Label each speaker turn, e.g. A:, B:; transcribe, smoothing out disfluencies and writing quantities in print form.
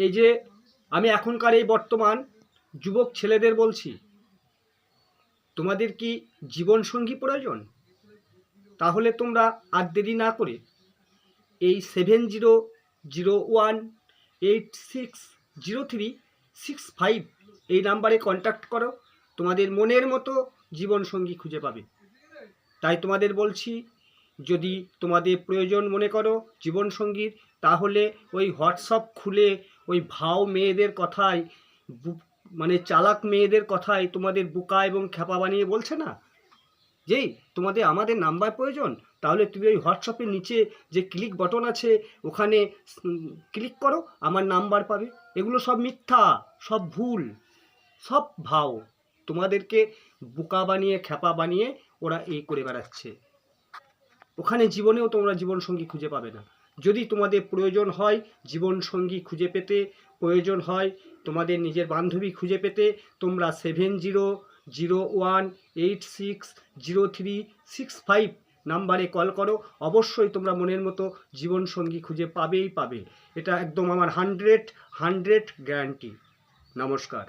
A: এই যে আমি এখনকার এই বর্তমান যুবক ছেলেদের বলছি, তোমাদের কি জীবনসঙ্গী প্রয়োজন? তাহলে তোমরা আর দেরি না করে এই 7001860365 এই নাম্বারে কন্ট্যাক্ট করো, তোমাদের মনের মতো জীবনসঙ্গী খুঁজে পাবে। তাই তোমাদের বলছি, যদি তোমাদের প্রয়োজন মনে করো জীবনসঙ্গীর, তাহলে ওই হোয়াটসঅ্যাপ খুলে ওই ভাও মেয়েদের কথায়, মানে চালাক মেয়েদের কথায় তোমাদের বোকা এবং খ্যাপা বানিয়ে বলছে না যেই তোমাদের আমাদের নাম্বার প্রয়োজন, তাহলে তুমি ওই হোয়াটসঅ্যাপের নিচে যে ক্লিক বটন আছে ওখানে ক্লিক করো, আমার নাম্বার পাবে। এগুলো সব মিথ্যা, সব ভুল, সব ভাও। তোমাদেরকে বোকা বানিয়ে খ্যাপা বানিয়ে ওরা এই করে বেড়াচ্ছে। ওখানে জীবনেও তোমরা জীবনসঙ্গী খুঁজে পাবে না। যদি তোমাদের প্রয়োজন হয় জীবনসঙ্গী খুঁজে পেতে, প্রয়োজন হয় তোমাদের নিজের বান্ধবী খুঁজে পেতে, তোমরা 7001860365 নাম্বারে কল করো। অবশ্যই তোমরা মনের মতো জীবনসঙ্গী খুঁজে পাবেই পাবে। এটা একদম আমার 100 গ্যারান্টি। নমস্কার।